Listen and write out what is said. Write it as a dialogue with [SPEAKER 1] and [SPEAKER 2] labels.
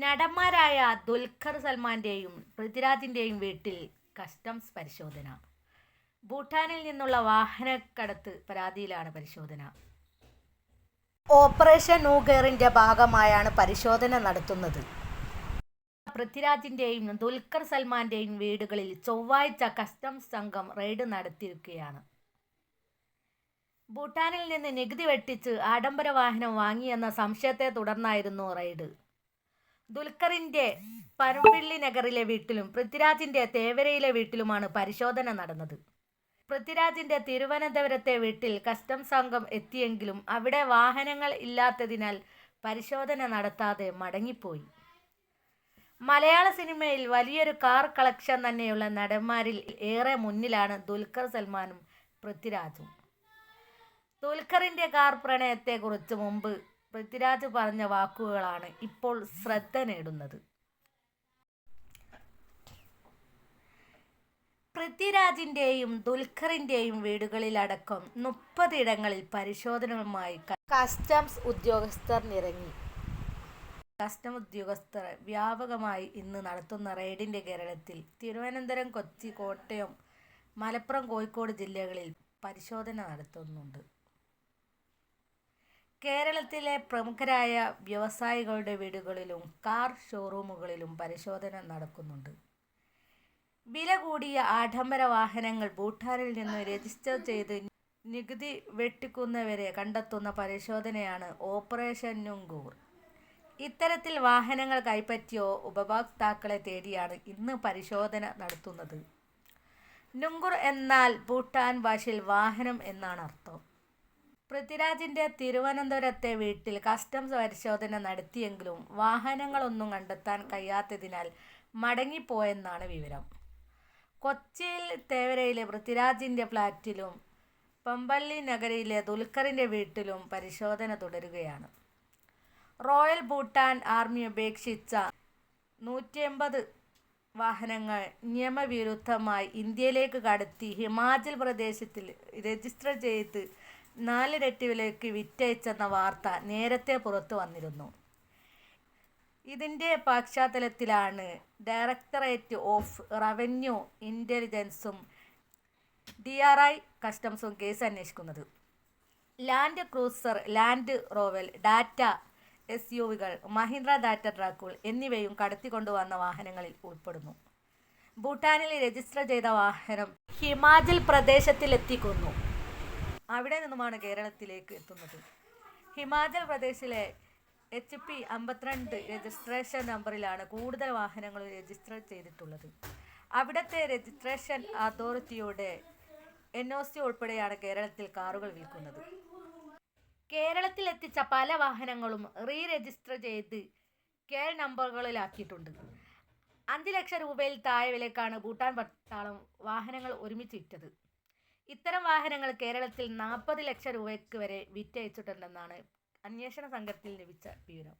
[SPEAKER 1] നടന്മാരായ ദുൽഖർ സൽമാന്റെയും പൃഥ്വിരാജിന്റെയും വീട്ടിൽ കസ്റ്റംസ് പരിശോധന. ഭൂട്ടാനിൽ നിന്നുള്ള വാഹനക്കടത്ത് പരാതിയിലാണ് പരിശോധന. ഓപ്പറേഷൻ ന്യൂഗറിന്റെ ഭാഗമായാണ് പരിശോധന നടത്തുന്നത്. പൃഥ്വിരാജിന്റെയും ദുൽഖർ സൽമാന്റെയും വീടുകളിൽ ചൊവ്വാഴ്ച കസ്റ്റംസ് സംഘം റെയ്ഡ് നടത്തിയിരിക്കുകയാണ്. ഭൂട്ടാനിൽ നിന്ന് നികുതി വെട്ടിച്ച് ആഡംബര വാഹനം വാങ്ങിയെന്ന സംശയത്തെ തുടർന്നായിരുന്നു റെയ്ഡ്. ദുൽഖറിന്റെ പരുമ്പിള്ളി നഗറിലെ വീട്ടിലും പൃഥ്വിരാജിന്റെ തേവരയിലെ വീട്ടിലുമാണ് പരിശോധന നടന്നത്. പൃഥ്വിരാജിന്റെ തിരുവനന്തപുരത്തെ വീട്ടിൽ കസ്റ്റംസ് സംഘം എത്തിയെങ്കിലും അവിടെ വാഹനങ്ങൾ ഇല്ലാത്തതിനാൽ പരിശോധന നടത്താതെ മടങ്ങിപ്പോയി. മലയാള സിനിമയിൽ വലിയൊരു കാർ കളക്ഷൻ തന്നെയുള്ള നടന്മാരിൽ ഏറെ മുന്നിലാണ് ദുൽഖർ സൽമാനും പൃഥ്വിരാജും. ദുൽഖറിന്റെ കാർ പ്രണയത്തെക്കുറിച്ച് മുമ്പ് പൃഥ്വിരാജ് പറഞ്ഞ വാക്കുകളാണ് ഇപ്പോൾ ശ്രദ്ധ നേടുന്നത്. പൃഥ്വിരാജിന്റെയും ദുൽഖറിന്റെയും വീടുകളിലടക്കം 30 ഇടങ്ങളിൽ പരിശോധനകളുമായി കസ്റ്റംസ് ഉദ്യോഗസ്ഥർ ഇറങ്ങി. കസ്റ്റംസ് ഉദ്യോഗസ്ഥർ വ്യാപകമായി ഇന്ന് നടത്തുന്ന റെയ്ഡിന്റെ കേരളത്തിൽ തിരുവനന്തപുരം, കൊച്ചി, കോട്ടയം, മലപ്പുറം, കോഴിക്കോട് ജില്ലകളിൽ പരിശോധന നടത്തുന്നുണ്ട്. കേരളത്തിലെ പ്രമുഖരായ വ്യവസായികളുടെ വീടുകളിലും കാർ ഷോറൂമുകളിലും പരിശോധന നടക്കുന്നുണ്ട്. വില കൂടിയ ആഡംബര വാഹനങ്ങൾ ഭൂട്ടാനിൽ നിന്ന് രജിസ്റ്റർ ചെയ്ത് നികുതി വെട്ടിക്കുന്നവരെ കണ്ടെത്തുന്ന പരിശോധനയാണ് ഓപ്പറേഷൻ ന്യൂഗർ. ഇത്തരത്തിൽ വാഹനങ്ങൾ കൈപ്പറ്റിയ ഉപഭോക്താക്കളെ തേടിയാണ് ഇന്ന് പരിശോധന നടത്തുന്നത്. ന്യൂഗർ എന്നാൽ ഭൂട്ടാൻ ഭാഷയിൽ വാഹനം എന്നാണ് അർത്ഥം. പൃഥ്വിരാജിന്റെ തിരുവനന്തപുരത്തെ വീട്ടിൽ കസ്റ്റംസ് പരിശോധന നടത്തിയെങ്കിലും വാഹനങ്ങളൊന്നും കണ്ടെത്താൻ കഴിയാത്തതിനാൽ മടങ്ങിപ്പോയെന്നാണ് വിവരം. കൊച്ചിയിൽ തേവരയിലെ പൃഥ്വിരാജിന്റെ ഫ്ളാറ്റിലും പമ്പള്ളി നഗരിലെ ദുൽഖറിന്റെ വീട്ടിലും പരിശോധന തുടരുകയാണ്. റോയൽ ഭൂട്ടാൻ ആർമി ഉപേക്ഷിച്ച 180 വാഹനങ്ങൾ നിയമവിരുദ്ധമായി ഇന്ത്യയിലേക്ക് കടത്തി ഹിമാചൽ പ്രദേശിൽ രജിസ്റ്റർ ചെയ്ത് 4 ഇരട്ടി വിലയ്ക്ക് വിറ്റയച്ചെന്ന വാർത്ത നേരത്തെ പുറത്തു വന്നിരുന്നു. ഇതിന്റെ പശ്ചാത്തലത്തിലാണ് ഡയറക്ടറേറ്റ് ഓഫ് റവന്യൂ ഇന്റലിജൻസും DRI കസ്റ്റംസും കേസ് അന്വേഷിക്കുന്നത്. Land Cruiser, Land Rover, Tata SUVകൾ, മഹീന്ദ്ര ടാറ്റ ട്രക്കുകൾ എന്നിവയും കടത്തിക്കൊണ്ടുവന്ന വാഹനങ്ങളിൽ ഉൾപ്പെടുന്നു. ഭൂട്ടാനിൽ രജിസ്റ്റർ ചെയ്ത വാഹനം ഹിമാചൽ പ്രദേശിലെത്തിക്കുന്നു. അവിടെ നിന്നുമാണ് കേരളത്തിലേക്ക് എത്തുന്നത്. ഹിമാചൽ പ്രദേശിലെ HP 52 രജിസ്ട്രേഷൻ നമ്പറിലാണ് കൂടുതൽ വാഹനങ്ങൾ രജിസ്റ്റർ ചെയ്തിട്ടുള്ളത്. അവിടുത്തെ രജിസ്ട്രേഷൻ അതോറിറ്റിയുടെ NOC ഉൾപ്പെടെയാണ് കേരളത്തിൽ കാറുകൾ വിൽക്കുന്നത്. കേരളത്തിൽ എത്തിച്ച പല വാഹനങ്ങളും രജിസ്റ്റർ ചെയ്ത് KL നമ്പറുകളിലാക്കിയിട്ടുണ്ട്. 5 ലക്ഷം രൂപയിൽ താഴെ വിലക്കാണ് ഭൂട്ടാൻ പട്ടാളം വാഹനങ്ങൾ ഒരുമിച്ച് വിറ്റത്. ഇത്തരം വാഹനങ്ങൾ കേരളത്തിൽ 40 ലക്ഷം രൂപയ്ക്ക് വരെ വിറ്റയച്ചിട്ടുണ്ടെന്നാണ് അന്വേഷണ സംഘത്തിന് ലഭിച്ച വിവരം.